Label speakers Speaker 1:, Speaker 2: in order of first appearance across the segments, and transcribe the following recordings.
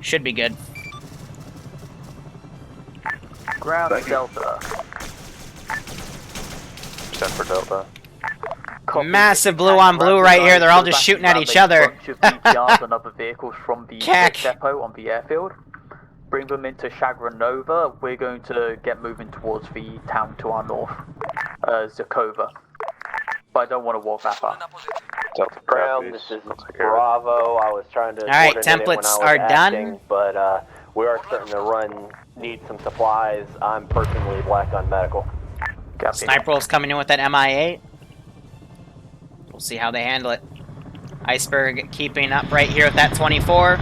Speaker 1: Should be good.
Speaker 2: Ground Delta.
Speaker 3: Send for Delta.
Speaker 2: Copy.
Speaker 1: Massive blue on blue right here. They're all just shooting at each other.
Speaker 2: Bunch of DPRs and other vehicles from the
Speaker 1: Cack.
Speaker 2: depot on the airfield. Bring them into Chagranova. We're going to get moving towards the town to our north, Zakova. But I don't want to walk that far.
Speaker 3: Delta
Speaker 4: Ground, this is Bravo. I was trying to.
Speaker 1: Alright,
Speaker 4: coordinate it when
Speaker 1: templates
Speaker 4: I was
Speaker 1: are
Speaker 4: acting,
Speaker 1: done.
Speaker 4: But we are starting to need some supplies. I'm personally black on medical.
Speaker 2: Copy.
Speaker 1: Sniper Wolf's coming in with that MI8. We'll see how they handle it. Iceberg keeping up right here with that 24.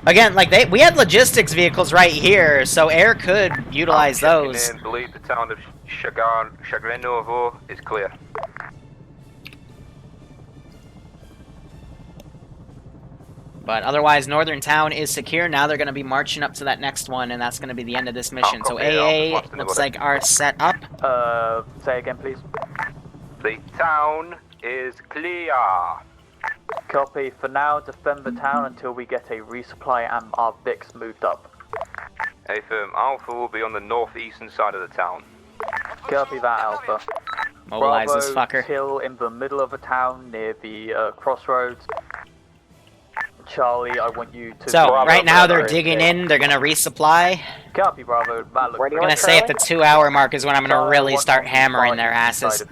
Speaker 1: Again, like we had logistics vehicles right here, so air could utilize those.
Speaker 3: In, believe the town of Chagranova is clear.
Speaker 1: But otherwise, Northern Town is secure. Now they're going to be marching up to that next one, and that's going to be the end of this mission. So AA looks like are set up.
Speaker 2: Say again, please.
Speaker 3: The town is clear.
Speaker 2: Copy. For now, defend the town until we get a resupply and our Vicks moved up.
Speaker 3: A firm Alpha will be on the northeastern side of the town.
Speaker 2: Copy that, Alpha.
Speaker 1: Mobilize
Speaker 2: Bravo,
Speaker 1: this fucker.
Speaker 2: Kill in the middle of the town near the crossroads. Charlie, I want you to...
Speaker 1: So,
Speaker 2: Bravo,
Speaker 1: right now they're
Speaker 2: Bravo,
Speaker 1: digging
Speaker 2: yeah.
Speaker 1: in. They're going to resupply.
Speaker 2: Copy, Bravo. That looks
Speaker 1: I'm going to say at the 2-hour mark is when I'm going to really start hammering their asses.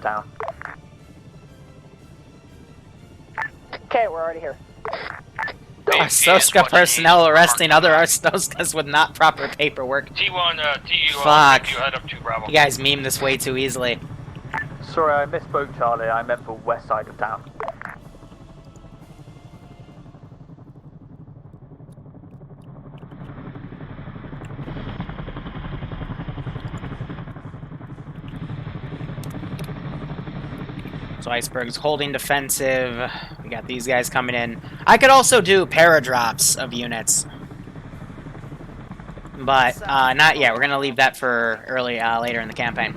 Speaker 5: Okay, we're already here.
Speaker 1: Arstotzka personnel arresting other Arstotzkas with not proper paperwork.
Speaker 6: T1, TU,
Speaker 1: Fuck.
Speaker 6: you head up to Bravo.
Speaker 1: You guys meme this way too easily.
Speaker 2: Sorry, I misspoke, Charlie. I meant the west side of town.
Speaker 1: So Iceberg's holding defensive. We got these guys coming in. I could also do paradrops of units. But not yet. We're going to leave that for later in the campaign.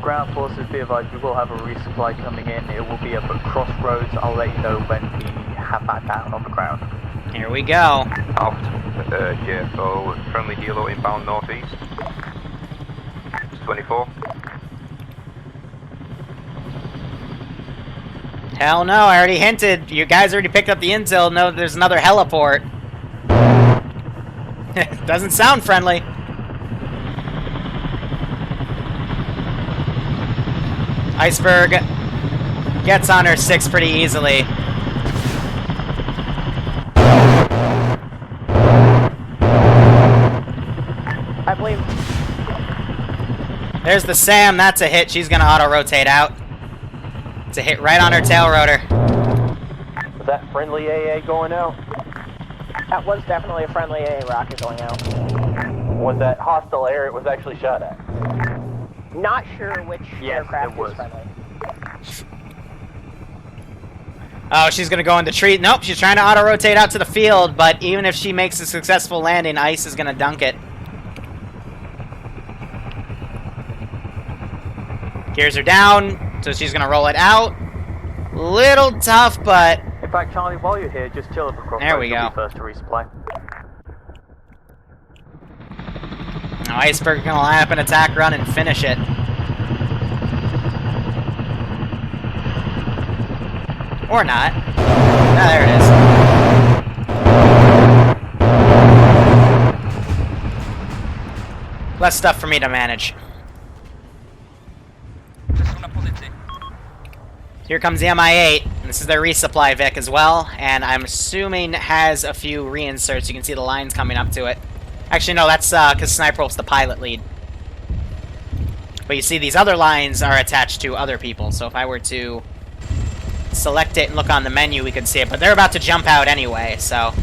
Speaker 2: Ground forces, be advised, we will have a resupply coming in. It will be up at crossroads. I'll let you know when we have that down on the ground.
Speaker 1: Here we go.
Speaker 3: Alpha, JFO, friendly helo inbound northeast. 24.
Speaker 1: Hell no, I already hinted. You guys already picked up the intel. No, there's another heliport. Doesn't sound friendly. Iceberg gets on her 6 pretty easily.
Speaker 5: I believe.
Speaker 1: There's the Sam. That's a hit. She's going to auto-rotate out. It's a hit right on her tail rotor.
Speaker 4: Was that friendly AA going out?
Speaker 5: That was definitely a friendly AA rocket going out.
Speaker 4: Was that hostile air it was actually shot at?
Speaker 5: Not sure which aircraft
Speaker 2: it
Speaker 5: was
Speaker 2: was.
Speaker 5: friendly.
Speaker 1: Oh, she's going to go in the tree. Nope, she's trying to auto-rotate out to the field, but even if she makes a successful landing, Ice is going to dunk it. Gears are down, so she's going to roll it out. Little tough, but...
Speaker 2: In fact, Charlie, while you're here, just chill at the crossroads.
Speaker 1: There we
Speaker 2: You'll
Speaker 1: go.
Speaker 2: be first to resupply.
Speaker 1: Now Iceberg's going to line up an attack run and finish it. Or not. Ah, there it is. Less stuff for me to manage. Here comes the MI8. This is their resupply Vic as well, and I'm assuming has a few reinserts. You can see the lines coming up to it. Actually, no, that's because Sniper Wolf's the pilot lead. But you see these other lines are attached to other people, so if I were to select it and look on the menu, we could see it. But they're about to jump out anyway, so...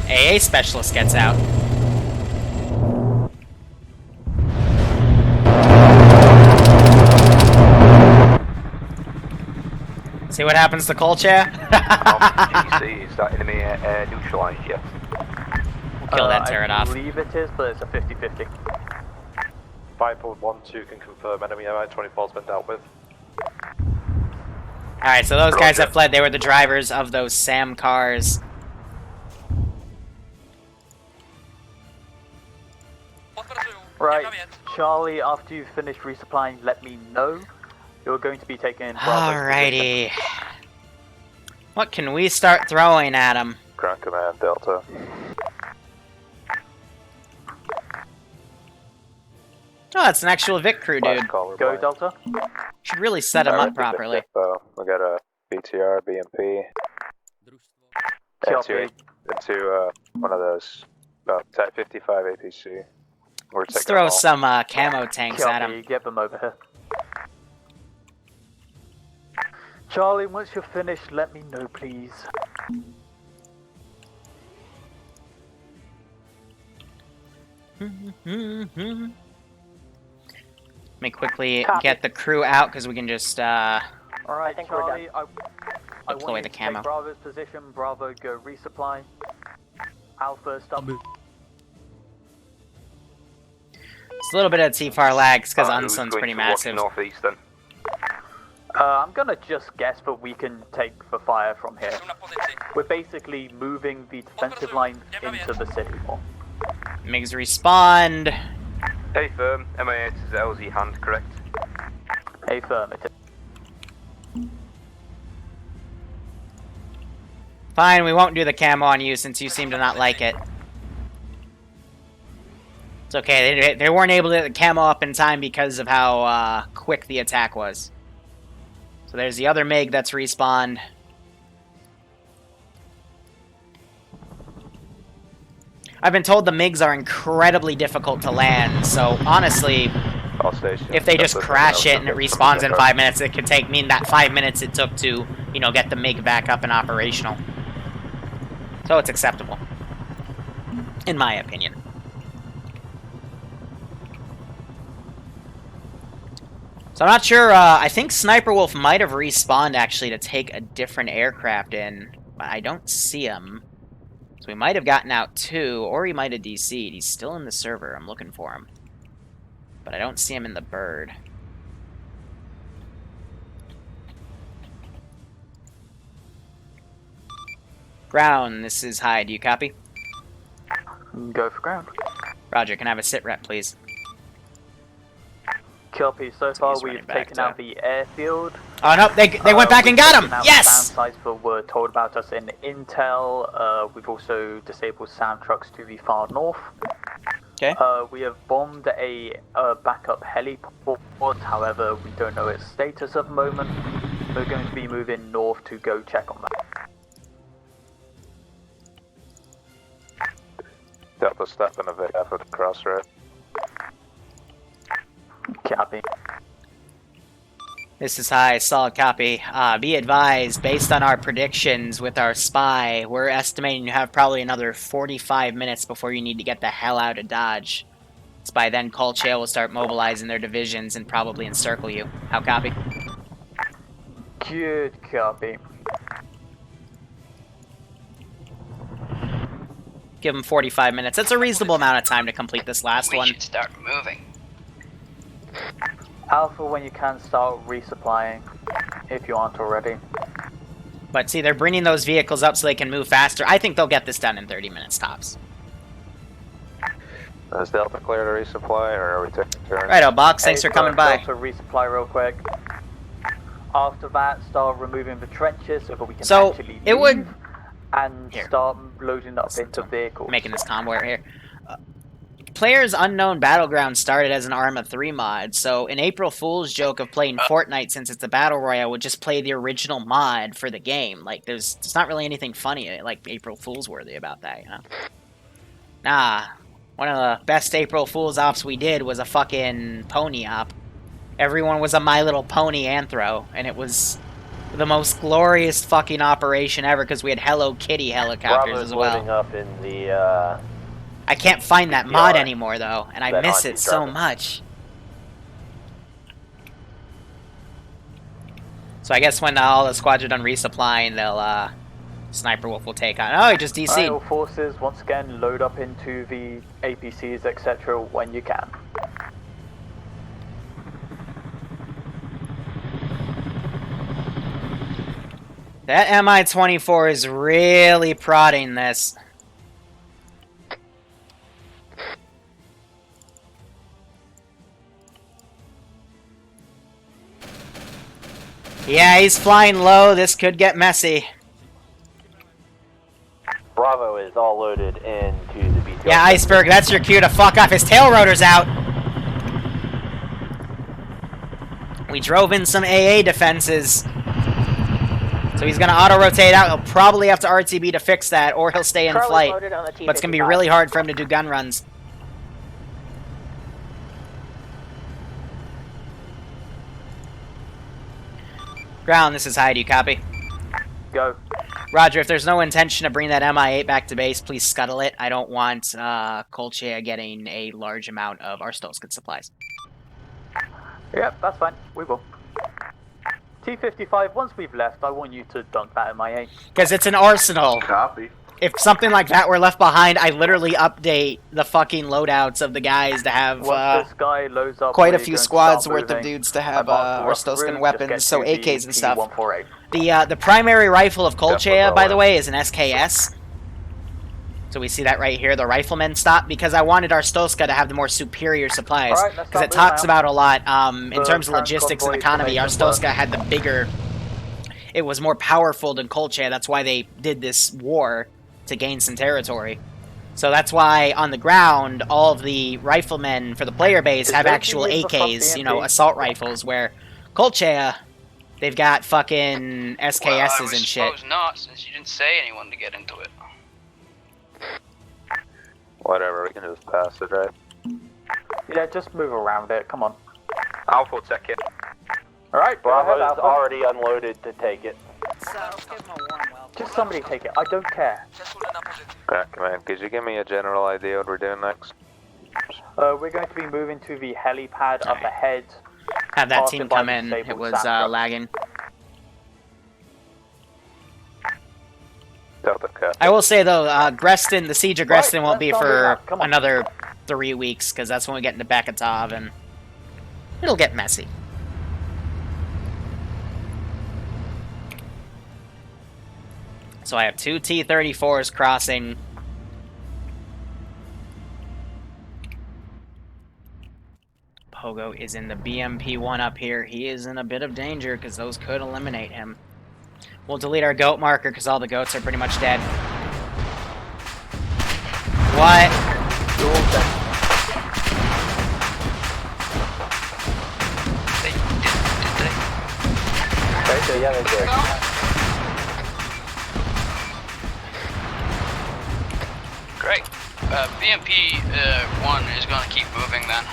Speaker 1: AA Specialist gets out. See what happens to Kolechian?
Speaker 3: Alpha GC, is that enemy neutralized yet?
Speaker 1: kill that, tear it
Speaker 2: I
Speaker 1: off.
Speaker 2: believe it is, but it's a 50-50.
Speaker 4: 5.12 can confirm enemy MI-24 has been dealt with.
Speaker 1: Alright, so those guys that fled, they were the drivers of those SAM cars.
Speaker 2: Right, Charlie, after you've finished resupplying, let me know. You're going to be taking Bravo's
Speaker 1: Alrighty. What can we start throwing at them?
Speaker 4: Ground Command, Delta.
Speaker 1: Oh, it's an actual Vic crew, dude.
Speaker 2: Go, Delta.
Speaker 1: Should really set them up properly.
Speaker 4: We got a BTR, BMP.
Speaker 2: Copy.
Speaker 4: Into one of those Type 55 APC.
Speaker 1: Let's throw some camo tanks at
Speaker 2: Copy,
Speaker 1: them.
Speaker 2: get them over here. Charlie, once you're finished, let me know, please.
Speaker 1: Let me quickly get the crew out, because we can just
Speaker 2: Alright,
Speaker 5: I think we're
Speaker 2: Charlie, I
Speaker 1: deploy
Speaker 2: want
Speaker 1: the
Speaker 2: you to
Speaker 1: camo.
Speaker 2: take Bravo's position. Bravo, go resupply. Alpha, stop.
Speaker 1: It's a little bit of T-far lags, because
Speaker 3: Alright, who's
Speaker 1: Unsun's
Speaker 3: going
Speaker 1: pretty
Speaker 3: to watch
Speaker 1: massive.
Speaker 3: Northeast then?
Speaker 2: I'm gonna just guess, but we can take the fire from here. We're basically moving the defensive line into the city more.
Speaker 1: MiGs respond.
Speaker 3: Hey firm, MI8 is LZ hand, correct?
Speaker 2: Affirmative.
Speaker 1: Fine, we won't do the camo on you, since you seem to not like it. It's okay, they weren't able to get the camo up in time because of how quick the attack was. So there's the other MiG that's respawned. I've been told the MiGs are incredibly difficult to land, so honestly, if they just crash it and it respawns in 5 minutes, it could mean that 5 minutes it took to, you know, get the MiG back up and operational. So it's acceptable. In my opinion. So I'm not sure, I think Sniper Wolf might have respawned actually to take a different aircraft in, but I don't see him. So we might have gotten out too, or he might have DC'd. He's still in the server, I'm looking for him. But I don't see him in the bird. Ground, this is High, do you copy?
Speaker 2: Go for ground.
Speaker 1: Roger, can I have a sit rep, please?
Speaker 2: Copy. So far,
Speaker 1: he's running
Speaker 2: we've
Speaker 1: back
Speaker 2: taken
Speaker 1: to-
Speaker 2: out the airfield.
Speaker 1: Oh no, they went back and got him! Yes!
Speaker 2: Sound sites that were told about us in intel. We've also disabled sound trucks to the far north.
Speaker 1: Okay.
Speaker 2: We have bombed a backup heliport. However, we don't know its status at the moment. We're going to be moving north to go check on that.
Speaker 4: Delta step in a bit after the crossroad.
Speaker 2: Copy.
Speaker 1: This is High, solid copy. Be advised, based on our predictions with our spy, we're estimating you have probably another 45 minutes before you need to get the hell out of Dodge. It's by then Kolechian will start mobilizing their divisions and probably encircle you. How copy?
Speaker 2: Good copy.
Speaker 1: Give them 45 minutes. That's a reasonable amount of time to complete this last one.
Speaker 6: We should start moving.
Speaker 2: Alpha, when you can, start resupplying, if you aren't already.
Speaker 1: But see, they're bringing those vehicles up so they can move faster. I think they'll get this done in 30 minutes tops.
Speaker 4: Is Delta clear to resupply, or are we taking turns?
Speaker 1: Righto, Box, thanks for coming by.
Speaker 2: Also resupply real quick. After that, start removing the trenches so that we can
Speaker 1: So,
Speaker 2: actually
Speaker 1: it would-
Speaker 2: move and
Speaker 1: Here.
Speaker 2: start loading up into vehicles.
Speaker 1: Making this convoy right here. Players Unknown Battleground started as an ArmA 3 mod, so an April Fool's joke of playing Fortnite since it's a Battle Royale would just play the original mod for the game. Like, there's not really anything funny, like, April Fool's worthy about that, you know? Nah. One of the best April Fool's ops we did was a fucking pony op. Everyone was a My Little Pony anthro, and it was the most glorious fucking operation ever because we had Hello Kitty helicopters
Speaker 4: Bravo's
Speaker 1: as well.
Speaker 4: loading up in the,
Speaker 1: I can't find that mod anymore, though, and I
Speaker 4: That
Speaker 1: miss
Speaker 4: Auntie
Speaker 1: it so
Speaker 4: Jarvis.
Speaker 1: much. So I guess when all the squads are done resupplying, they'll Sniper Wolf will take on. Oh, he just
Speaker 2: Alright,
Speaker 1: DC'd.
Speaker 2: all forces, once again, load up into the APCs, etc. when you can.
Speaker 1: That Mi-24 is really prodding this. Yeah, he's flying low. This could get messy.
Speaker 4: Bravo is all loaded into the BTR.
Speaker 1: Yeah, Iceberg, that's your cue to fuck off. His tail rotor's out. We drove in some AA defenses. So he's going to auto-rotate out. He'll probably have to RTB to fix that, or he'll stay in
Speaker 5: Charlie
Speaker 1: flight.
Speaker 5: loaded on the
Speaker 1: But it's going to be
Speaker 5: T-55.
Speaker 1: really hard for him to do gun runs. Ground, this is High. Do you copy?
Speaker 2: Go.
Speaker 1: Roger, if there's no intention of bringing that Mi-8 back to base, please scuttle it. I don't want Kolechian getting a large amount of Arstotzkan supplies.
Speaker 2: Yep, that's fine. We will. T-55, once we've left, I want you to dunk that MIA.
Speaker 1: Because it's an arsenal.
Speaker 6: Copy.
Speaker 1: If something like that were left behind, I literally update the fucking loadouts of the guys to have
Speaker 2: Once this guy loads up,
Speaker 1: quite a
Speaker 2: we're
Speaker 1: few
Speaker 2: going to
Speaker 1: squads
Speaker 2: start
Speaker 1: worth of
Speaker 2: moving.
Speaker 1: dudes to have
Speaker 2: I marked the rough
Speaker 1: Arstotzkan
Speaker 2: route,
Speaker 1: weapons,
Speaker 2: just
Speaker 1: so
Speaker 2: get to
Speaker 1: AKs and stuff.
Speaker 2: T148.
Speaker 1: The primary rifle of
Speaker 6: Definitely
Speaker 1: Kolechian, by
Speaker 6: right.
Speaker 1: the way, is an SKS. So we see that right here, the rifleman stop, because I wanted Arstotzka to have the more superior supplies.
Speaker 2: Alright, let's
Speaker 1: Because it
Speaker 2: start
Speaker 1: talks
Speaker 2: moving
Speaker 1: about a lot, in
Speaker 2: The
Speaker 1: terms of
Speaker 2: current
Speaker 1: logistics and
Speaker 2: convoy
Speaker 1: economy,
Speaker 2: formation
Speaker 1: Arstotzka
Speaker 2: work.
Speaker 1: had the bigger... It was more powerful than Kolechian, that's why they did this war, to gain some territory. So that's why, on the ground, all of the riflemen for the player base
Speaker 2: Is
Speaker 1: have
Speaker 2: there
Speaker 1: actual
Speaker 2: any of the
Speaker 1: AKs,
Speaker 2: front
Speaker 1: you know,
Speaker 2: BMP?
Speaker 1: assault rifles, where Kolechian, they've got fucking SKSs
Speaker 7: Well, I would
Speaker 1: and shit.
Speaker 7: suppose not, since you didn't say anyone to get into it.
Speaker 3: Whatever, we can just pass it, right?
Speaker 2: Yeah, just move around it. Come on.
Speaker 3: Alpha will check in.
Speaker 2: Alright,
Speaker 4: Bravo is
Speaker 2: Alpha.
Speaker 4: already unloaded to take it.
Speaker 2: Just somebody take it. I don't care.
Speaker 3: Alright, command, could you give me a general idea what we're doing next?
Speaker 2: We're going to be moving to the helipad up ahead.
Speaker 1: Have that
Speaker 2: Passing
Speaker 1: team
Speaker 2: by
Speaker 1: come
Speaker 2: the
Speaker 1: in. It
Speaker 2: disabled
Speaker 1: was
Speaker 2: sand truck.
Speaker 1: lagging.
Speaker 3: Delta Cut.
Speaker 1: I will say though, Greston, the siege of Greston
Speaker 2: Right,
Speaker 1: won't be
Speaker 2: let's not do
Speaker 1: for
Speaker 2: that. Come on.
Speaker 1: another 3 weeks because that's when we get into Bakatov and it'll get messy. So I have 2 T-34s crossing. Pogo is in the BMP-1 up here. He is in a bit of danger because those could eliminate him. We'll delete our goat marker because all the goats are pretty much dead. What?
Speaker 2: You're all dead.
Speaker 7: Did they?
Speaker 2: Okay, so
Speaker 4: Yeah, they did.
Speaker 7: Great. BMP 1 is going to keep moving then.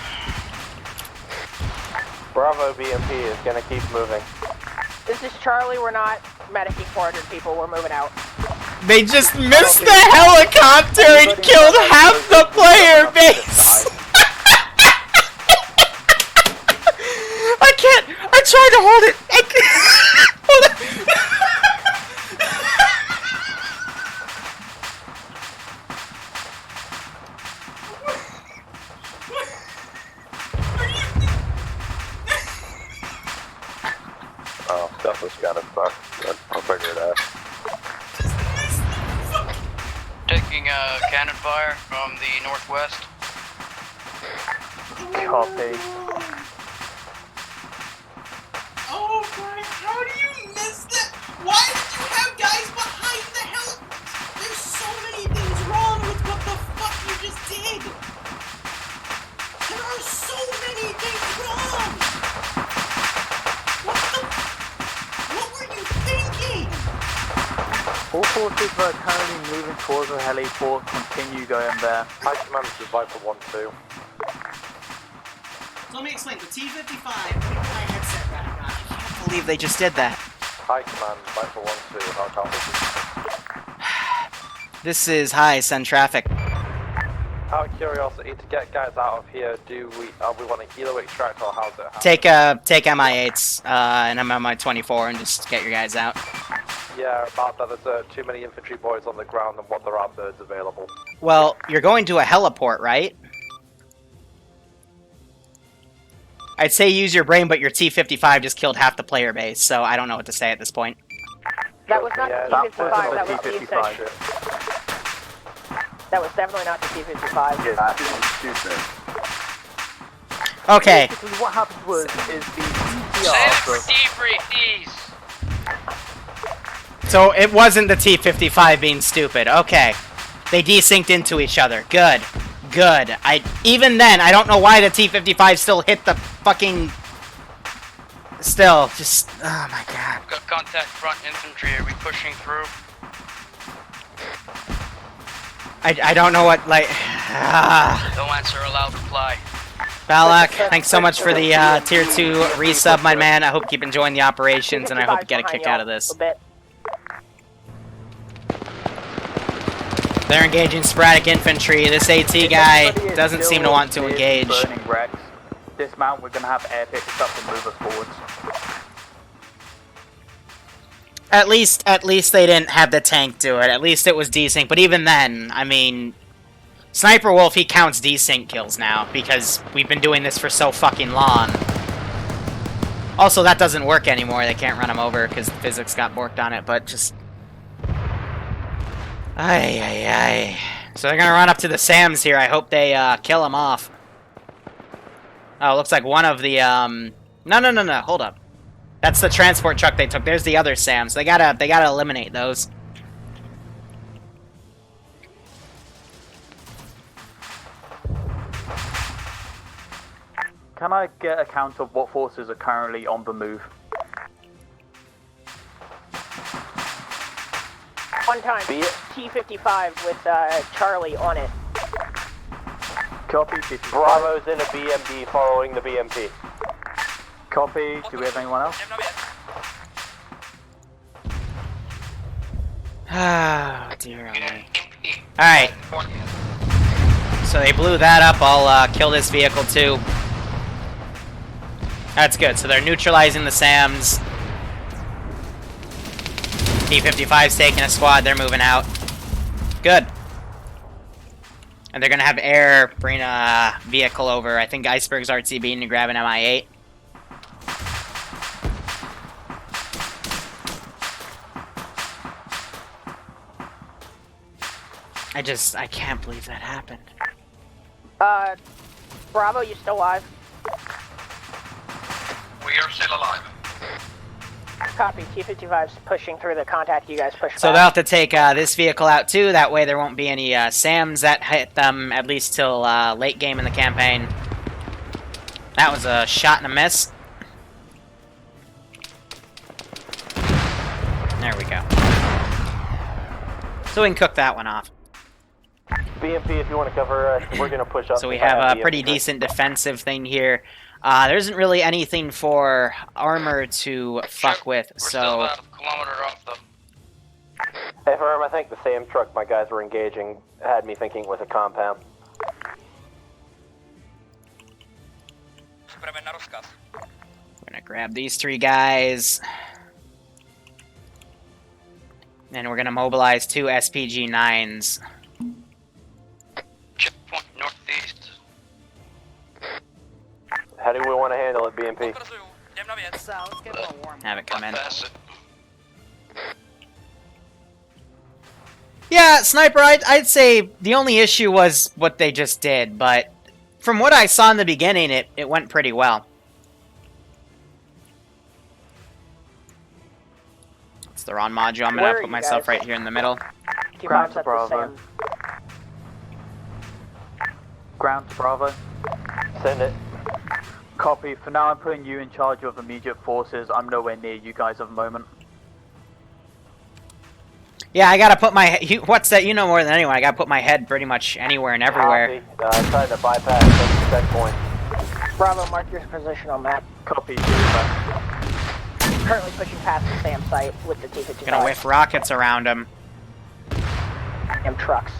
Speaker 4: Bravo BMP is gonna keep moving.
Speaker 5: This is Charlie. We're not medicing 400 people. We're moving out.
Speaker 1: They just missed the helicopter and killed half the player base! I can't! I tried to hold it! I can't! Hold it!
Speaker 3: Oh, stuff was kind of fucked, but I'll figure it out.
Speaker 7: Taking cannon fire from the northwest.
Speaker 2: Copy.
Speaker 8: Oh my, how do you miss that? Why did you have guys behind the hell? There's so many things wrong with what the fuck you just did. There are so many things wrong. What were you thinking?
Speaker 2: All forces are currently moving towards the heliport. Continue going there.
Speaker 4: High command to Viper 1-2.
Speaker 8: So let me explain. The T-55, my headset back on.
Speaker 1: I can't believe they just did that.
Speaker 4: High command Viper 1-2. How copy?
Speaker 1: This is high, send traffic.
Speaker 4: Out of curiosity, to get guys out of here, do we want to helo extract or how's it?
Speaker 1: Take MI8s and I'm on my 24 and just get your guys out.
Speaker 3: Yeah, about that. There's too many infantry boys on the ground and what there are birds available.
Speaker 1: Well, you're going to a heliport, right? I'd say use your brain, but your T-55 just killed half the player base, so I don't know what to say at this point.
Speaker 5: That was not
Speaker 3: Yeah,
Speaker 5: the
Speaker 2: That
Speaker 5: T-55,
Speaker 2: wasn't
Speaker 5: that
Speaker 2: the
Speaker 5: was the
Speaker 2: T-55.
Speaker 5: That was definitely not the T-55.
Speaker 3: Yeah, that's stupid.
Speaker 1: Okay.
Speaker 2: Basically, what happened was is the
Speaker 7: Save it for
Speaker 2: CTR.
Speaker 7: debrief, please.
Speaker 1: So it wasn't the T-55 being stupid. Okay. They desynced into each other. Good. Good. Even then, I don't know why the T-55 still hit the fucking... Still, just... Oh my god.
Speaker 7: Got contact front infantry. Are we pushing through?
Speaker 1: I don't know what, like...
Speaker 7: No answer allowed. Reply.
Speaker 1: Balak, thanks so much for the Tier 2 resub, my man. I hope you keep enjoying the operations, and I hope you get a kick out of this.
Speaker 5: A bit.
Speaker 1: They're engaging sporadic infantry. This AT guy doesn't seem to want to engage.
Speaker 2: Burning wrecks. Dismount, we're going to have air picks up and move us forwards.
Speaker 1: At least they didn't have the tank do it. At least it was desync. But even then, I mean... Sniper Wolf, he counts desync kills now, because we've been doing this for so fucking long. Also, that doesn't work anymore. They can't run him over, because physics got borked on it, but just... Ay. So they're gonna run up to the SAMs here. I hope they, kill him off. Oh, looks like one of the, No, hold up. That's the transport truck they took. There's the other SAMs. They gotta eliminate those.
Speaker 2: Can I get a count of what forces are currently on the move?
Speaker 5: One time, T-55 with Charlie on it.
Speaker 2: Copy, 55.
Speaker 4: Bravo's in a BMD following the BMP.
Speaker 2: Copy, do we have anyone else?
Speaker 1: Oh, dear oh me. Alright. So they blew that up. I'll kill this vehicle too. That's good. So they're neutralizing the SAMs. T-55's taking a squad. They're moving out. Good. And they're going to have air bring a vehicle over. I think Iceberg's RTB to grab an MI-8. I can't believe that happened.
Speaker 5: Bravo, you still alive?
Speaker 7: We are still alive.
Speaker 5: Copy, T-55's pushing through the contact, you guys push
Speaker 1: So
Speaker 5: back.
Speaker 1: they'll have to take this vehicle out too, that way there won't be any SAMs that hit them, at least till late game in the campaign. That was a shot and a miss. There we go. So we can cook that one off.
Speaker 4: BMP, if you want to cover, we're going to push up.
Speaker 1: So we have a pretty decent defensive thing here. There isn't really anything for armor to fuck with,
Speaker 7: We're still
Speaker 1: so...
Speaker 7: about a kilometer off the...
Speaker 4: Hey, Firm, I think the SAM truck my guys were engaging had me thinking it was a compound.
Speaker 1: We're gonna grab these three guys. And we're gonna mobilize two SPG-9s.
Speaker 7: Checkpoint northeast.
Speaker 4: How do we want to handle it, BMP?
Speaker 1: Have it come in.
Speaker 7: Bypass it.
Speaker 1: Yeah, Sniper, I'd say the only issue was what they just did, but from what I saw in the beginning, it went pretty well. It's the wrong module. I'm
Speaker 5: Where
Speaker 1: gonna
Speaker 5: are
Speaker 1: put
Speaker 5: you
Speaker 1: myself
Speaker 5: guys?
Speaker 1: right here in the middle.
Speaker 2: Ground
Speaker 5: T-55's
Speaker 2: to
Speaker 5: at the
Speaker 2: Bravo.
Speaker 5: SAM.
Speaker 2: Ground to Bravo.
Speaker 4: Send it.
Speaker 2: Copy. For now, I'm putting you in charge of immediate forces. I'm nowhere near you guys at the moment.
Speaker 1: Yeah, I gotta put my... What's that? You know more than anyone. I gotta put my head pretty much anywhere and everywhere.
Speaker 4: Copy. Trying to bypass the checkpoint.
Speaker 5: Bravo, mark your position on map.
Speaker 2: Copy.
Speaker 5: Currently pushing past the SAM site with the T-55.
Speaker 1: Gonna whiff rockets around them.
Speaker 5: And trucks.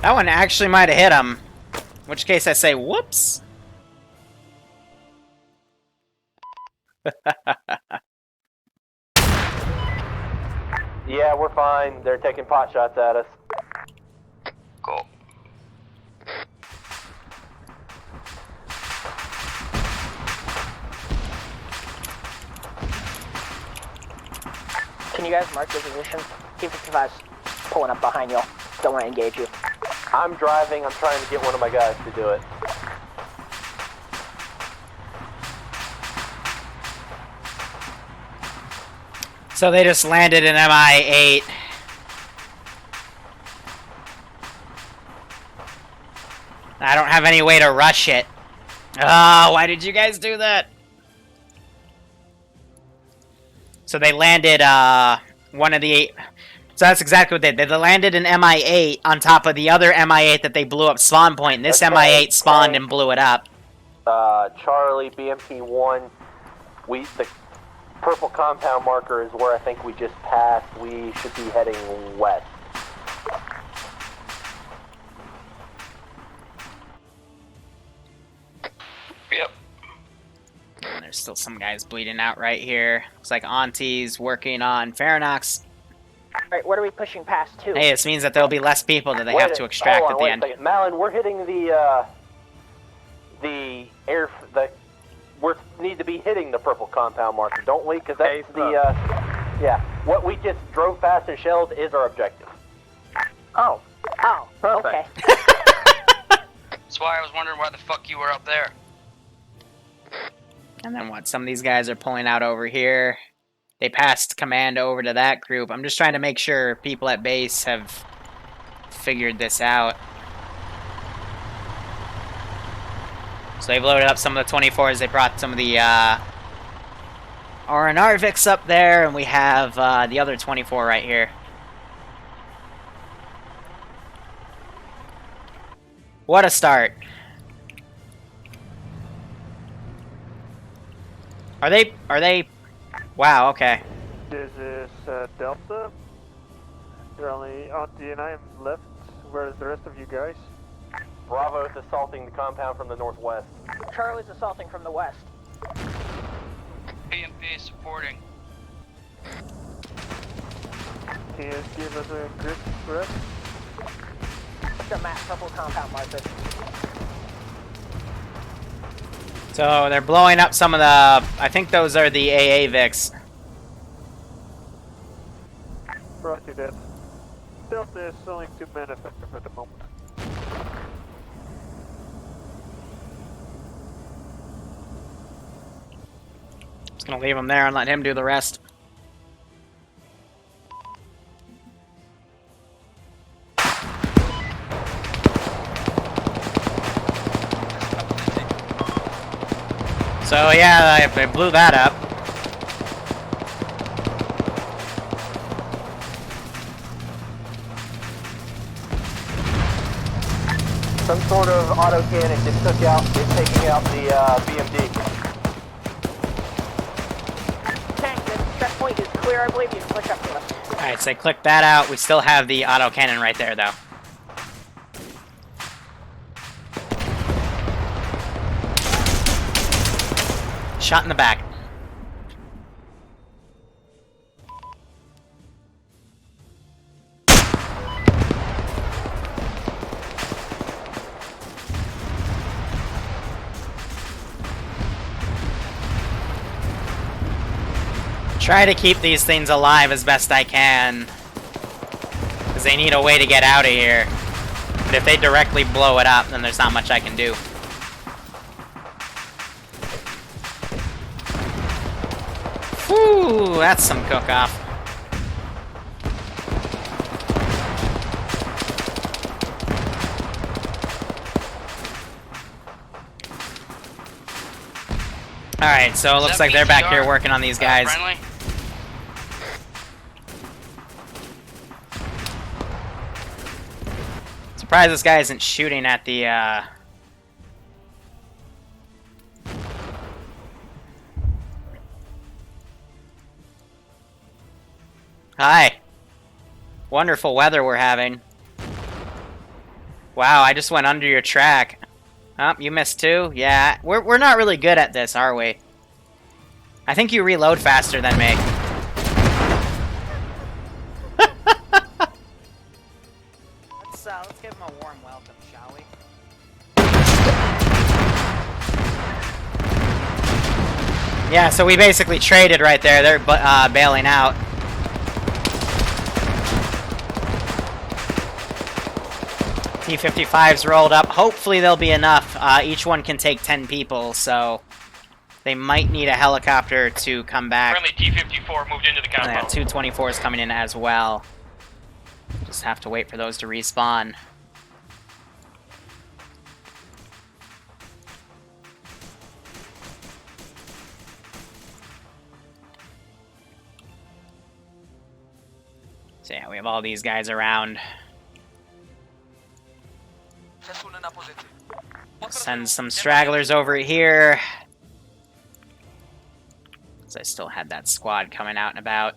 Speaker 1: That one actually might have hit him. In which case I say, whoops.
Speaker 4: Yeah, we're fine. They're taking pot shots at us.
Speaker 7: Cool.
Speaker 5: Can you guys mark your position? T-55's pulling up behind you. Don't want to engage you.
Speaker 4: I'm driving. I'm trying to get one of my guys to do it.
Speaker 1: So they just landed in MI8. I don't have any way to rush it. Ah, why did you guys do that? So they landed, one of the... So that's exactly what they did. They landed an MI8 on top of the other MI8 that they blew up spawn point, and this
Speaker 4: Okay,
Speaker 1: MI8 spawned
Speaker 4: okay.
Speaker 1: and blew it up.
Speaker 4: Charlie, BMP-1, the purple compound marker is where I think we just passed. We should be heading west.
Speaker 7: Yep.
Speaker 1: And there's still some guys bleeding out right here. Looks like Auntie's working on Faranox.
Speaker 5: Alright, what are we pushing past to?
Speaker 1: Hey, this means that there'll be less people that they have to extract
Speaker 4: hold on,
Speaker 1: at the
Speaker 4: wait a
Speaker 1: end.
Speaker 4: second. Malin, we're hitting we need to be hitting the purple compound marker, don't we? Because that's yeah. What we just drove past and shelled is our objective.
Speaker 2: Oh,
Speaker 5: Oh,
Speaker 2: perfect.
Speaker 5: okay.
Speaker 7: That's why I was wondering why the fuck you were up there.
Speaker 1: And then what? Some of these guys are pulling out over here. They passed command over to that group. I'm just trying to make sure people at base have figured this out. So they've loaded up some of the 24s. They brought some of the R&R Vics up there, and we have the other 24 right here. What a start. Are they... Wow, okay.
Speaker 6: This is Delta. There are only Auntie and I am left. Where's the rest of you guys?
Speaker 4: Bravo is assaulting the compound from the northwest.
Speaker 5: Charlie's assaulting from the west.
Speaker 7: PMP supporting.
Speaker 6: Can you just give us a grid for us?
Speaker 5: The map purple compound marker.
Speaker 1: So they're blowing up some of the... I think those are the AA Vics.
Speaker 6: Roger that. Delta is only 2 men effective at the moment.
Speaker 1: Just gonna leave him there and let him do the rest. So yeah, they blew that up.
Speaker 4: Some sort of autocannon just is taking out the BMD.
Speaker 5: Tank, this checkpoint is clear, I believe. You can push up to us.
Speaker 1: Alright, so they clicked that out. We still have the autocannon right there, though. Shot in the back. Try to keep these things alive as best I can, because they need a way to get out of here. But if they directly blow it up, then there's not much I can do. Whew, that's some cook-off. Alright, so it looks like they're back here working on these guys.
Speaker 7: Friendly?
Speaker 1: Surprised this guy isn't shooting at the, Hi. Wonderful weather we're having. Wow, I just went under your track. Oh, you missed too? Yeah, we're not really good at this, are we? I think you reload faster than me. Let's give him a warm welcome, shall we? Yeah, so we basically traded right there. They're bailing out. T-55's rolled up. Hopefully there'll be enough. Each one can take 10 people, so they might need a helicopter to come back.
Speaker 9: Friendly T-54 moved into the compound.
Speaker 1: Yeah, 224s coming in as well. Just have to wait for those to respawn. So yeah, we have all these guys around. Send some stragglers over here. Because I still had that squad coming out and about.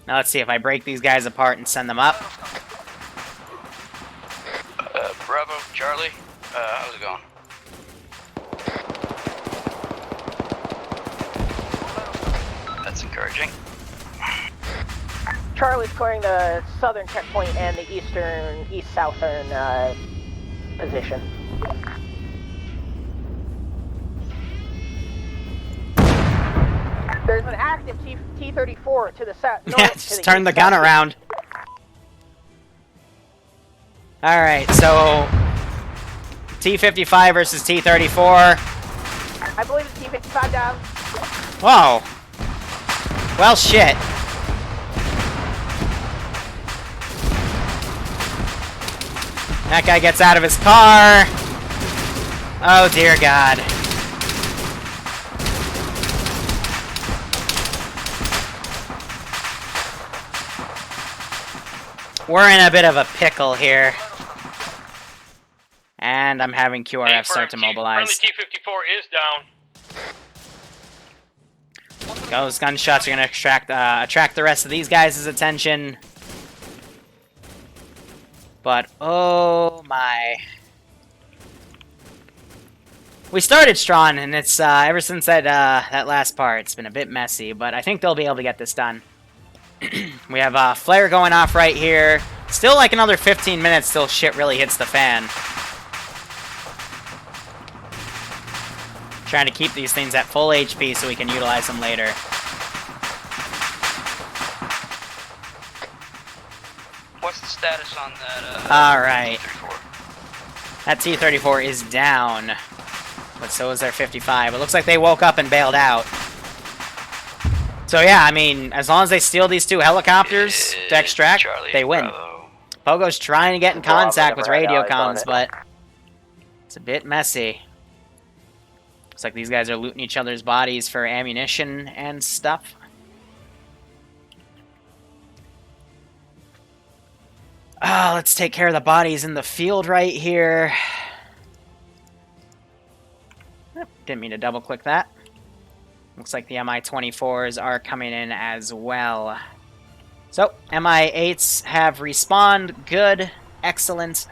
Speaker 1: Now let's see if I break these guys apart and send them up.
Speaker 7: Bravo, Charlie. How's it going? That's encouraging.
Speaker 5: Charlie's clearing the southern checkpoint and the east-southern position. There's an active T-34 to the south.
Speaker 1: Yeah, just turn the gun around. Alright, so T-55 versus T-34.
Speaker 5: I believe it's T-55 down.
Speaker 1: Whoa. Well, shit. That guy gets out of his car. Oh, dear God. We're in a bit of a pickle here. And I'm having QRF start to mobilize.
Speaker 9: Friendly T-54 is down.
Speaker 1: Those gunshots are going to attract the rest of these guys' attention. But, oh my. We started strong, and it's, ever since that last part, it's been a bit messy, but I think they'll be able to get this done. We have a flare going off right here. Still like another 15 minutes till shit really hits the fan. Trying to keep these things at full HP so we can utilize them later.
Speaker 7: What's the status on that,
Speaker 1: Alright.
Speaker 7: T-34?
Speaker 1: That T-34 is down. But so is their 55. It looks like they woke up and bailed out. So yeah, I mean, as long as they steal these two helicopters to extract,
Speaker 7: Charlie,
Speaker 1: they win.
Speaker 7: Bravo.
Speaker 1: Pogo's trying to get in contact with radio comms,
Speaker 4: it.
Speaker 1: but it's a bit messy. Looks like these guys are looting each other's bodies for ammunition and stuff. Let's take care of the bodies in the field right here. Didn't mean to double click that. Looks like the Mi-24s are coming in as well. So, Mi-8s have respawned. Good. Excellent.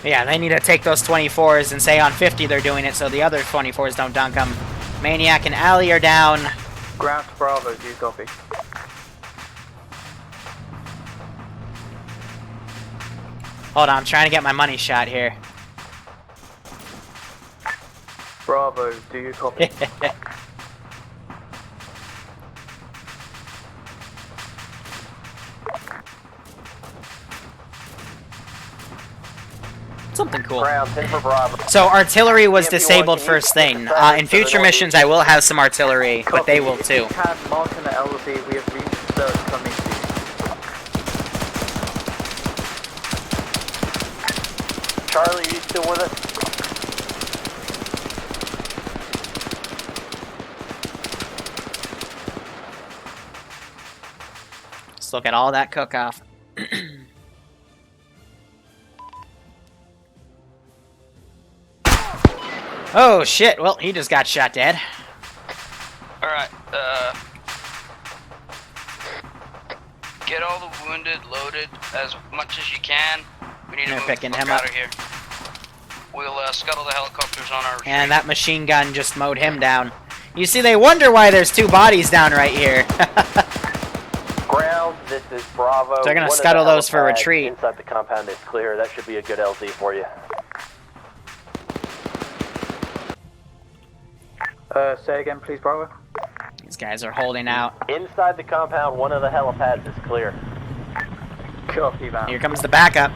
Speaker 1: Yeah, they need to take those 24s and say on 50 they're doing it so the other 24s don't dunk them. Maniac and Alley are down.
Speaker 2: Ground to Bravo, do you copy?
Speaker 1: Hold on, I'm trying to get my money shot here.
Speaker 2: Bravo, do you copy?
Speaker 1: Something cool.
Speaker 4: Ground, 10 for Bravo.
Speaker 1: So artillery was
Speaker 4: BMP1,
Speaker 1: disabled
Speaker 4: can you
Speaker 1: first
Speaker 4: push
Speaker 1: thing.
Speaker 4: the fire
Speaker 1: In
Speaker 4: to
Speaker 1: future
Speaker 4: the
Speaker 1: missions,
Speaker 4: northeast?
Speaker 1: I will have some artillery, but they will
Speaker 2: If
Speaker 1: too.
Speaker 2: you can, mark in the LB, we have research coming to you.
Speaker 4: Charlie, are you still with us?
Speaker 1: Let's look at all that cook-off. Oh shit, well, he just got shot dead.
Speaker 7: Alright, get all the wounded loaded as much as you can. We need to
Speaker 1: They're
Speaker 7: move
Speaker 1: picking
Speaker 7: the fuck
Speaker 1: him
Speaker 7: out
Speaker 1: up.
Speaker 7: of here. We'll scuttle the helicopters on our retreat.
Speaker 1: And that machine gun just mowed him down. You see, they wonder why there's 2 bodies down right here.
Speaker 4: Ground, this is Bravo.
Speaker 1: They're gonna
Speaker 4: One of
Speaker 1: scuttle
Speaker 4: the
Speaker 1: those for
Speaker 4: helipads
Speaker 1: retreat.
Speaker 4: Inside the compound is clear. That should be a good LZ for you.
Speaker 2: Say again, please, Bravo.
Speaker 1: These guys are holding out.
Speaker 4: Inside the compound, one of the helipads is clear.
Speaker 2: Copy that.
Speaker 1: Here comes the backup.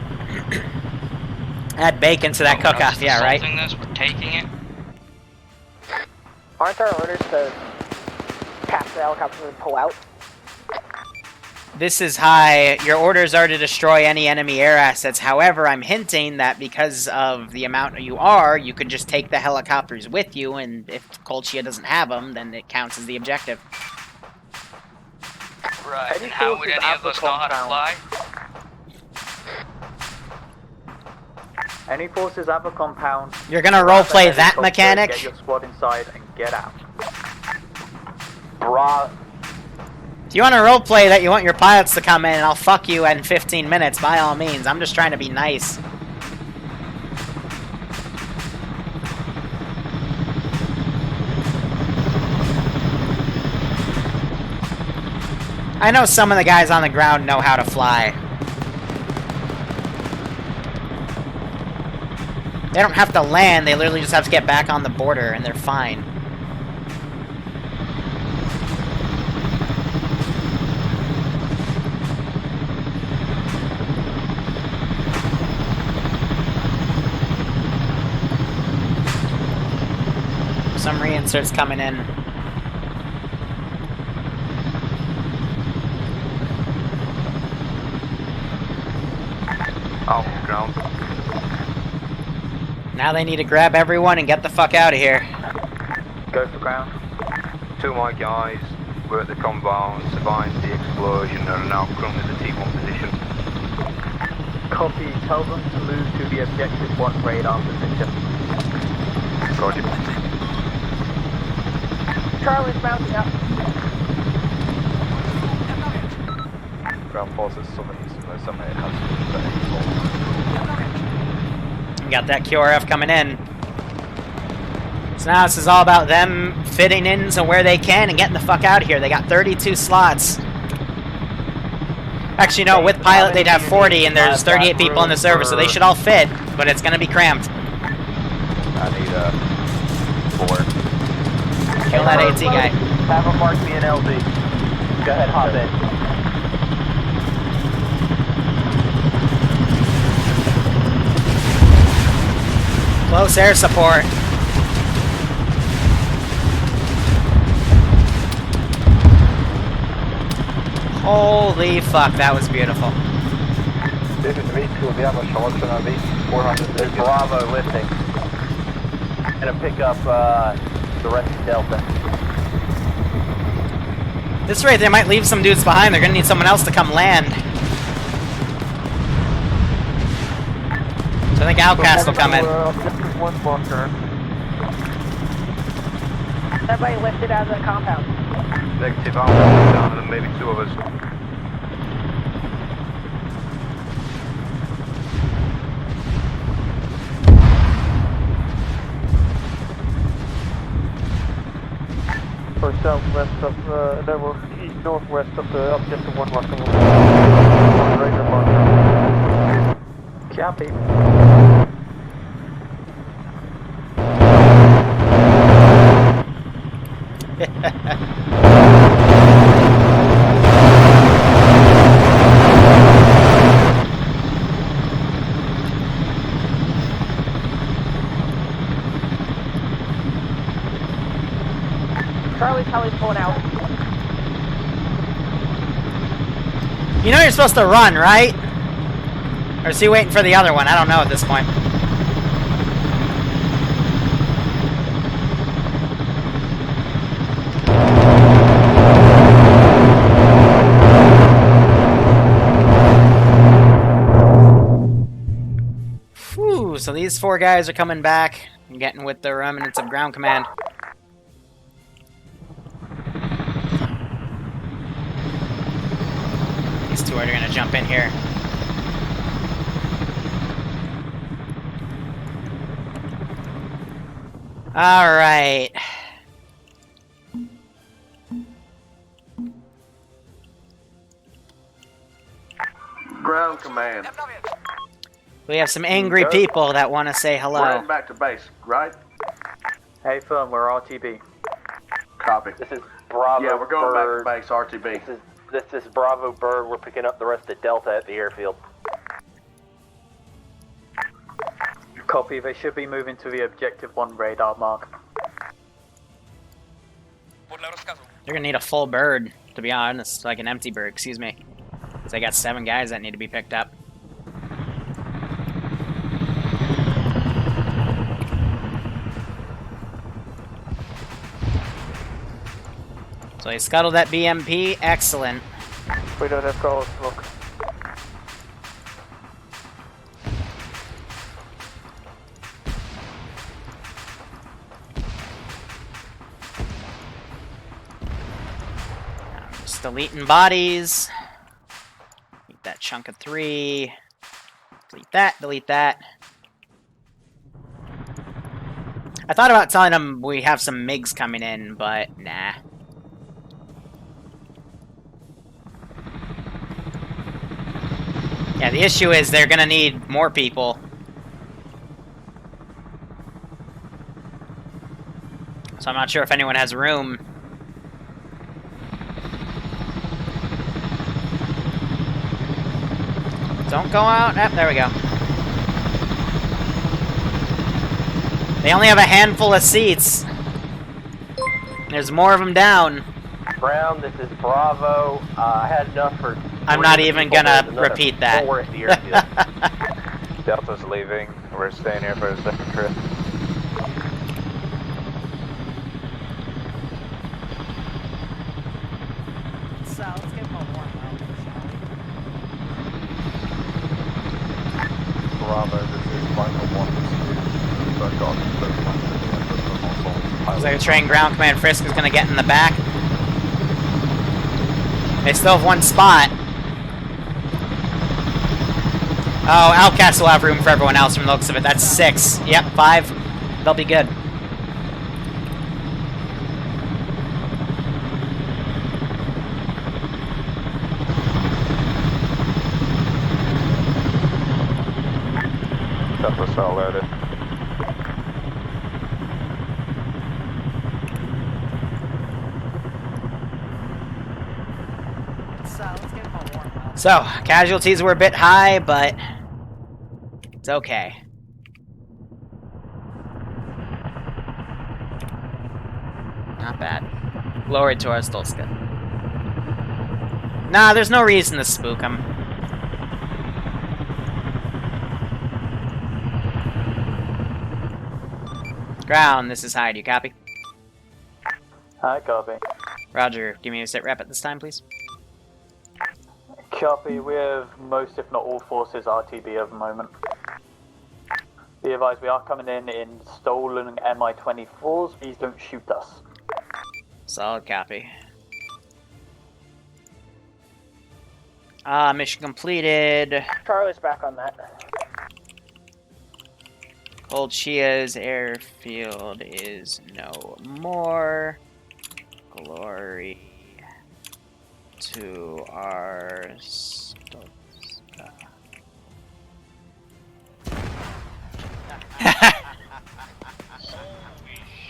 Speaker 1: Add bacon to that cook-off, yeah, right?
Speaker 7: This, we're taking it.
Speaker 5: Aren't our orders to pass the helicopter and pull out?
Speaker 1: This is high. Your orders are to destroy any enemy air assets. However, I'm hinting that because of the amount you are, you could just take the helicopters with you, and if Kolechian doesn't have them, then it counts as the objective.
Speaker 7: Right,
Speaker 2: Any
Speaker 7: and how would
Speaker 2: forces
Speaker 7: any
Speaker 2: at
Speaker 7: of
Speaker 2: the
Speaker 7: us know how to
Speaker 2: compound?
Speaker 7: fly?
Speaker 2: Any forces at the compound.
Speaker 1: You're gonna roleplay that mechanic?
Speaker 2: Get your squad inside and get out.
Speaker 1: If you want to roleplay that you want your pilots to come in and I'll fuck you in 15 minutes, by all means. I'm just trying to be nice. I know some of the guys on the ground know how to fly. They don't have to land, they literally just have to get back on the border and they're fine. Some reinserts coming in.
Speaker 3: Off ground.
Speaker 1: Now they need to grab everyone and get the fuck out of here.
Speaker 2: Go for ground.
Speaker 3: 2 of my guys were at the compound, survived the explosion, and are now currently the T1 position.
Speaker 2: Copy. Tell them to move to the objective 1 radar position.
Speaker 3: Roger.
Speaker 5: Charlie's mounting up.
Speaker 3: Ground forces summit has
Speaker 1: We got that QRF coming in. So now this is all about them fitting in to where they can and getting the fuck out of here. They got 32 slots. Actually, no, with pilot they'd have 40 and there's 38 people in the server, so they should all fit, but it's gonna be cramped.
Speaker 3: I need 4.
Speaker 1: Kill that AT guy.
Speaker 4: Have a mark me an LZ. Go ahead, hop in.
Speaker 1: Close air support. Holy fuck, that was beautiful.
Speaker 3: This is V2, we have a short on V400.
Speaker 4: There's Bravo lifting. Gonna pick up the rest of Delta.
Speaker 1: This rate, they might leave some dudes behind. They're gonna need someone else to come land. So I think Outcast will come in.
Speaker 6: Objective 1 bunker.
Speaker 5: Everybody lifted out of the compound.
Speaker 3: Negative, I'm down and maybe 2 of us.
Speaker 6: Or southwest of, northwest of the objective 1 bunker. Radar bunker.
Speaker 2: Copy.
Speaker 5: Charlie's pulling out.
Speaker 1: You know you're supposed to run, right? Or is he waiting for the other one? I don't know at this point. Whew, so these 4 guys are coming back and getting with the remnants of ground command. These 2 are gonna jump in here. Alright.
Speaker 10: Ground command.
Speaker 1: We have some angry people that want to say
Speaker 10: We're
Speaker 1: hello.
Speaker 10: heading back to base, right?
Speaker 2: Hey, firm, we're RTB.
Speaker 10: Copy.
Speaker 4: This is Bravo.
Speaker 10: Yeah, we're going
Speaker 4: Bird.
Speaker 10: back to base, RTB.
Speaker 4: This is Bravo Bird. We're picking up the rest of Delta at the airfield.
Speaker 2: Copy, they should be moving to the Objective 1 radar mark.
Speaker 1: They're gonna need a full bird, to be honest. Like an empty bird, excuse me. Because I got 7 guys that need to be picked up. So he scuttled that BMP. Excellent.
Speaker 6: We don't have call smoke.
Speaker 1: Just deleting bodies. Delete that chunk of 3. Delete that, delete that. I thought about telling them we have some MiGs coming in, but nah. Yeah, the issue is they're gonna need more people. So I'm not sure if anyone has room. Don't go out. Oh, there we go. They only have a handful of seats. There's more of them down.
Speaker 4: Brown, this is Bravo. I had enough for...
Speaker 1: I'm not even gonna repeat that.
Speaker 4: 4 at the airfield.
Speaker 3: Delta's leaving. We're staying here for a second trip.
Speaker 5: So let's get them a warm up, shall we?
Speaker 3: Bravo, this is Michael 1.
Speaker 1: Looks like a train ground command Frisk is gonna get in the back. They still have 1 spot. Oh, Outcast will have room for everyone else from the looks of it. That's 6. Yep, 5. They'll be good.
Speaker 3: Delta cell loaded.
Speaker 5: So let's get them a warm up.
Speaker 1: So, casualties were a bit high, but it's okay. Not bad. Glory to Arstotzka. Nah, there's no reason to spook them. Ground, this is Hyde. You copy?
Speaker 2: Hi, copy.
Speaker 1: Roger. Give me a sit rep at this time, please.
Speaker 2: Copy, we have most, if not all, forces RTB at the moment. Be advised, we are coming in stolen Mi-24s. Please don't shoot us.
Speaker 1: Solid copy. Mission completed.
Speaker 5: Charlie's back on that.
Speaker 1: Old Shia's airfield is no more. Glory to Arstotzka.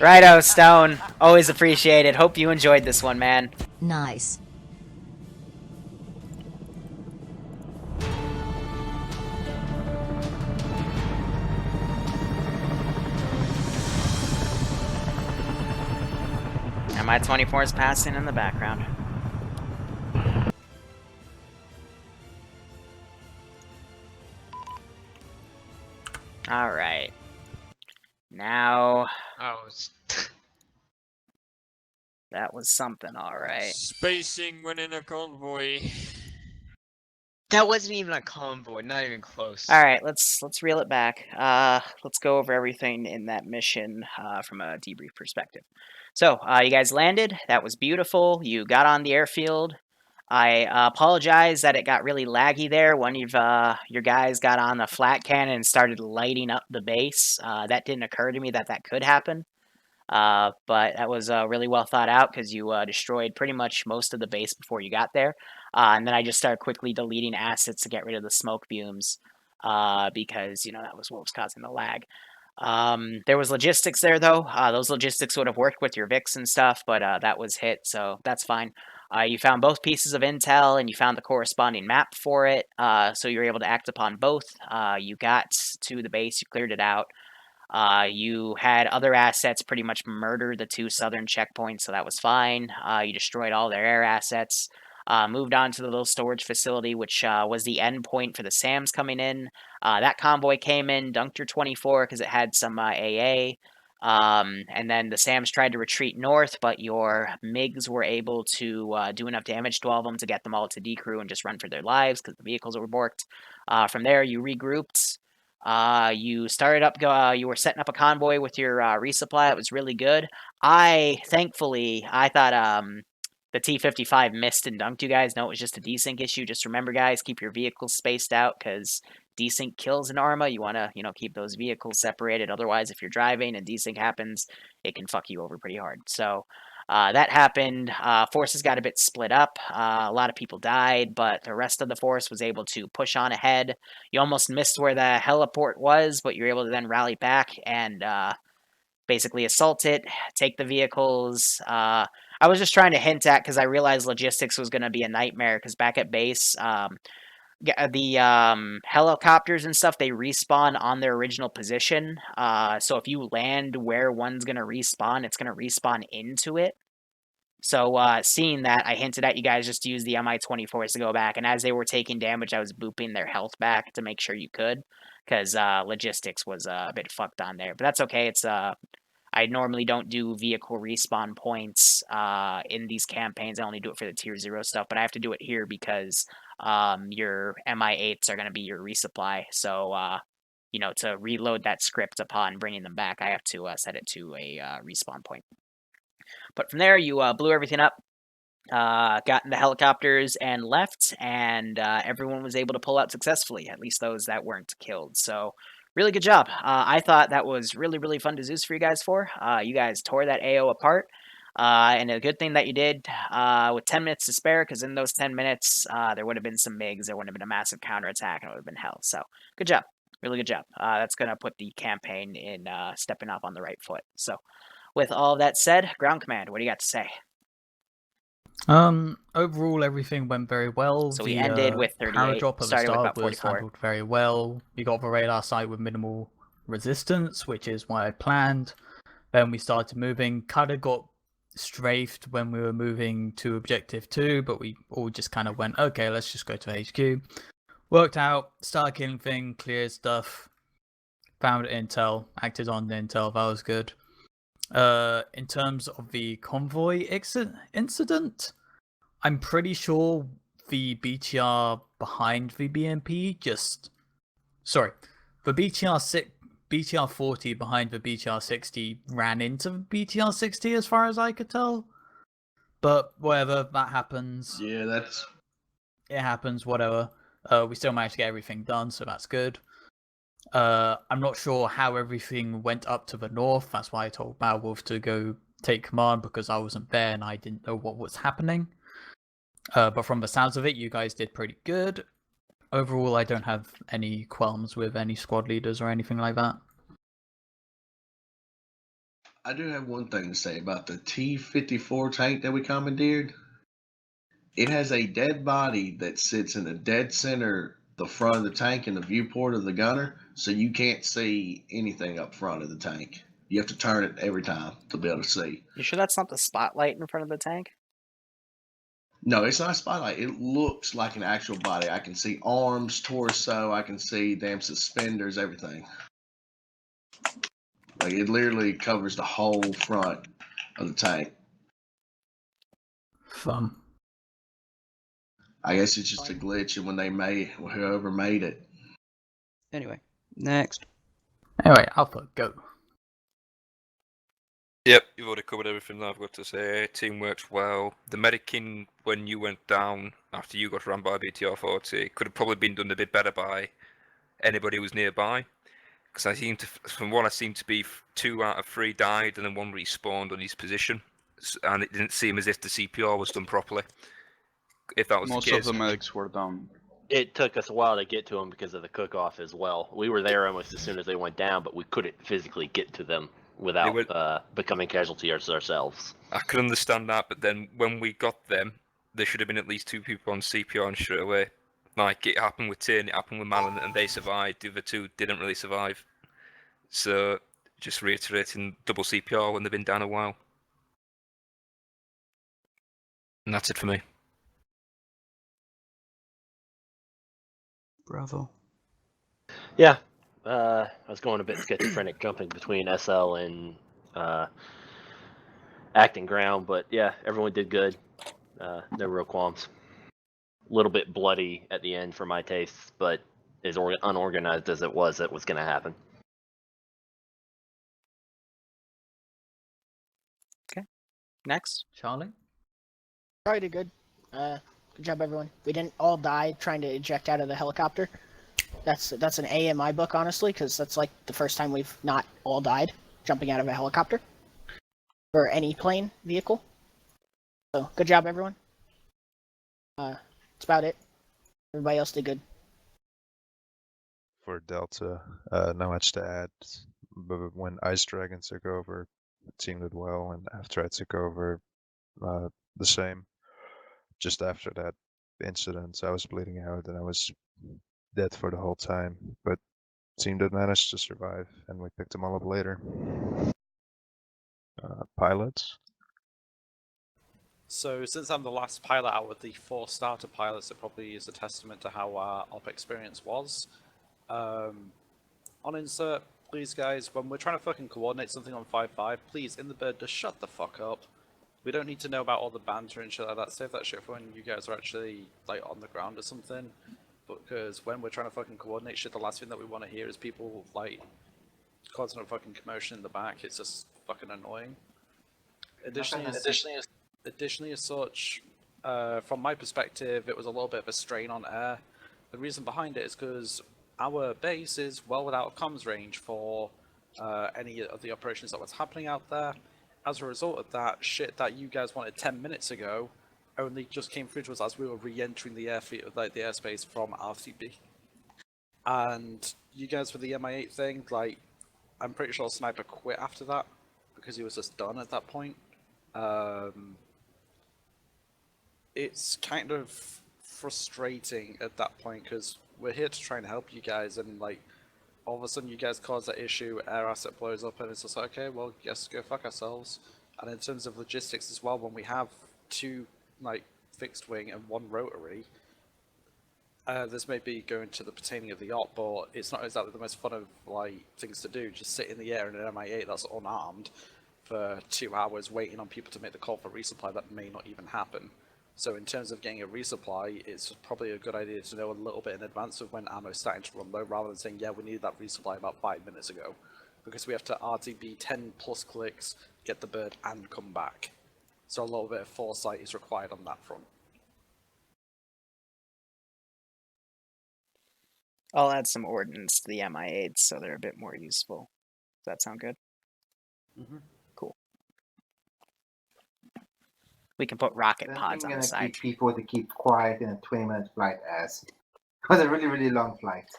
Speaker 1: Righto, Stone. Always appreciated. Hope you enjoyed this one, man.
Speaker 11: Nice.
Speaker 1: And my 24 is passing in the background. Alright. Now...
Speaker 9: Oh,
Speaker 1: that was something, alright.
Speaker 12: Spacing when in a convoy.
Speaker 13: That wasn't even a convoy, not even close.
Speaker 1: Alright, let's reel it back. Let's go over everything in that mission from a debrief perspective. So, you guys landed. That was beautiful. You got on the airfield. I apologize that it got really laggy there. One of your guys got on the flat cannon and started lighting up the base. That didn't occur to me that that could happen. But that was really well thought out because you destroyed pretty much most of the base before you got there. And then I just started quickly deleting assets to get rid of the smoke fumes because, you know, that was what was causing the lag. There was logistics there, though. Those logistics would have worked with your VIX and stuff, but that was hit, so that's fine. You found both pieces of intel, and you found the corresponding map for it, so you were able to act upon both. You got to the base, you cleared it out. You had other assets pretty much murder the 2 southern checkpoints, so that was fine. You destroyed all their air assets. Moved on to the little storage facility, which was the end point for the SAMs coming in. That convoy came in, dunked your 24 because it had some AA. And then the SAMs tried to retreat north, but your MiGs were able to do enough damage to all of them to get them all to decrew and just run for their lives because the vehicles were borked. From there, you regrouped. You started up, you were setting up a convoy with your resupply. It was really good. Thankfully, I thought the T-55 missed and dunked you guys. No, it was just a desync issue. Just remember, guys, keep your vehicles spaced out because desync kills an ArmA. You want to, you know, keep those vehicles separated. Otherwise, if you're driving and desync happens, it can fuck you over pretty hard. So that happened. Forces got a bit split up. A lot of people died, but the rest of the force was able to push on ahead. You almost missed where the heliport was, but you're able to then rally back and basically assault it, take the vehicles. I was just trying to hint at because I realized logistics was going to be a nightmare because back at base, the helicopters and stuff, they respawn on their original position. So if you land where one's going to respawn, it's going to respawn into it. So seeing that, I hinted at you guys just to use the Mi-24s to go back. And as they were taking damage, I was booping their health back to make sure you could. Because logistics was a bit fucked on there. But that's okay. It's I normally don't do vehicle respawn points in these campaigns. I only do it for the tier 0 stuff. But I have to do it here because your Mi-8s are going to be your resupply. So, you know, to reload that script upon bringing them back, I have to set it to a respawn point. But from there, you blew everything up, got in the helicopters and left, and everyone was able to pull out successfully, at least those that weren't killed. So really good job. I thought that was really, really fun to Zeus for you guys for. You guys tore that AO apart. And a good thing that you did with 10 minutes to spare, because in those 10 minutes, there would have been some MiGs, there would have been a massive counterattack, and it would have been hell. So good job. Really good job. That's going to put the campaign in stepping off on the right foot. So with all that said, Ground Command, what do you got to say?
Speaker 11: Overall, everything went very well.
Speaker 1: So we ended with 38, started with about 44.
Speaker 11: Handled very well. We got the radar site with minimal resistance, which is what I planned. Then we started moving. Kind of got strafed when we were moving to Objective 2, but we all just kind of went, okay, let's just go to HQ. Worked out, started killing things, cleared stuff, found intel, acted on the intel, that was good. In terms of the convoy incident, I'm pretty sure the BTR behind the BMP the BTR 40 behind the BTR 60 ran into the BTR 60 as far as I could tell. But whatever, that happens.
Speaker 10: Yeah,
Speaker 11: it happens, whatever. We still managed to get everything done, so that's good. I'm not sure how everything went up to the north. That's why I told Beowulf to go take command, because I wasn't there and I didn't know what was happening. But from the sounds of it, you guys did pretty good. Overall, I don't have any qualms with any squad leaders or anything like that.
Speaker 10: I do have one thing to say about the T-54 tank that we commandeered. It has a dead body that sits in the dead center, the front of the tank, and the viewport of the gunner, so you can't see anything up front of the tank. You have to turn it every time to be able to see.
Speaker 1: You sure that's not the spotlight in front of the tank?
Speaker 10: No, it's not a spotlight. It looks like an actual body. I can see arms, torso, I can see damn suspenders, everything. Like, it literally covers the whole front of the tank.
Speaker 11: Fun.
Speaker 10: I guess it's just a glitch, and when whoever made it.
Speaker 14: Anyway, next.
Speaker 11: Anyway, Alpha, go.
Speaker 3: Yep, you've already covered everything that I've got to say. Team worked well. The medicing, when you went down after you got ran by BTR 40, could have probably been done a bit better by anybody who was nearby. Because from what I seem to be, 2 out of 3 died, and then 1 respawned on his position, and it didn't seem as if the CPR was done properly. If that was
Speaker 15: Most
Speaker 3: the case.
Speaker 15: of the medics were down.
Speaker 4: It took us a while to get to them because of the cook-off as well. We were there almost as soon as they went down, but we couldn't physically get to them without becoming casualties ourselves.
Speaker 3: I could understand that, but then when we got them, there should have been at least 2 people on CPR and straight away. Like it happened with Tin, it happened with Malin, and they survived. The other 2 didn't really survive. So, just reiterating, double CPR when they've been down a while. And that's it for me.
Speaker 14: Bravo.
Speaker 4: Yeah, I was going a bit schizophrenic, jumping between SL and acting ground, but yeah, everyone did good. No real qualms. A little bit bloody at the end for my tastes, but as unorganized as it was going to happen.
Speaker 1: Okay. Next,
Speaker 11: Charlie.
Speaker 5: Charlie did good. Good job, everyone. We didn't all die trying to eject out of the helicopter. That's an A in my book, honestly, because that's like the first time we've not all died jumping out of a helicopter or any plane vehicle. So good job, everyone. That's about it. Everybody else did good.
Speaker 16: For Delta, not much to add. But when Ice Dragon took over, the team did well, and after I took over, the same. Just after that incident, I was bleeding out and I was dead for the whole time. But team did manage to survive, and we picked them all up later. Pilots.
Speaker 9: So since I'm the last pilot out with the 4 starter pilots, it probably is a testament to how our op experience was. On insert, please guys, when we're trying to fucking coordinate something on 5-5, please, in the bird, just shut the fuck up. We don't need to know about all the banter and shit like that. Save that shit for when you guys are actually, like, on the ground or something. Because when we're trying to fucking coordinate shit, the last thing that we want to hear is people, like, causing a fucking commotion in the back. It's just fucking annoying. Additionally as such, from my perspective, it was a little bit of a strain on air. The reason behind it is because our base is well without comms range for any of the operations that was happening out there. As a result of that, shit that you guys wanted 10 minutes ago only just came through to us as we were re-entering the airfield, like the airspace from RCB. And you guys for the MI8 thing, like, I'm pretty sure Sniper quit after that because he was just done at that point. It's kind of frustrating at that point because we're here to try and help you guys, and like all of a sudden you guys cause that issue, air asset blows up, and it's just like, okay, well, guess go fuck ourselves. And in terms of logistics as well, when we have 2 like fixed wing and 1 rotary, this may be going to the pertaining of the op, but it's not exactly the most fun of like things to do. Just sit in the air in an MI8 that's unarmed for 2 hours waiting on people to make the call for resupply that may not even happen. So in terms of getting a resupply, it's probably a good idea to know a little bit in advance of when ammo's starting to run low, rather than saying, yeah, we needed that resupply about 5 minutes ago. Because we have to RTB 10 plus clicks, get the bird, and come back. So a little bit of foresight is required on that front.
Speaker 1: I'll add some ordnance to the MI8s so they're a bit more useful. Does that sound good?
Speaker 9: Mm-hmm.
Speaker 1: Cool. We can put rocket pods on the side.
Speaker 17: Keep people to keep quiet in a 20-minute flight as it was a really, really long flight.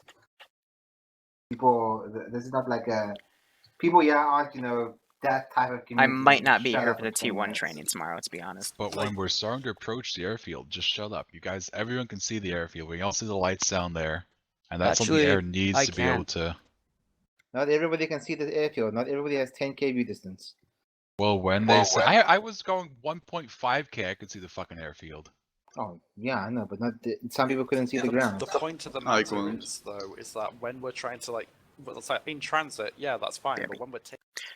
Speaker 17: People, this is not like a people, aren't that type of community.
Speaker 1: I might not be here for the T1 training tomorrow, to be honest.
Speaker 18: But when we're starting to approach the airfield, just shut up. You guys, everyone can see the airfield. We all see the lights down there. And that's what the air needs to be able to...
Speaker 17: Not everybody can see the airfield. Not everybody has 10K view distance.
Speaker 18: Well, when they say... I was going 1.5K, I could see the fucking airfield.
Speaker 17: Oh, yeah, I know, but not some people couldn't see the ground.
Speaker 9: The point of the matter is, though, is that when we're trying to, like, well, it's like in transit, yeah, that's fine, but when we're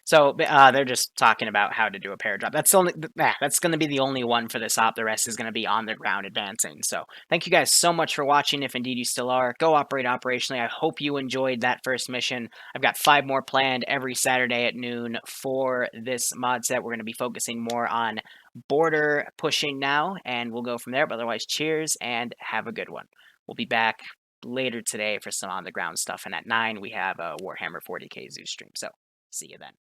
Speaker 1: So they're just talking about how to do a pair drop. That's only that's going to be the only one for this op. The rest is going to be on the ground advancing. So thank you guys so much for watching. If indeed you still are, go operate operationally. I hope you enjoyed that first mission. I've got 5 more planned every Saturday at noon for this mod set. We're going to be focusing more on border pushing now, and we'll go from there. But otherwise, cheers and have a good one. We'll be back later today for some on the ground stuff. And at 9 we have a Warhammer 40k Zoo stream. So see you then.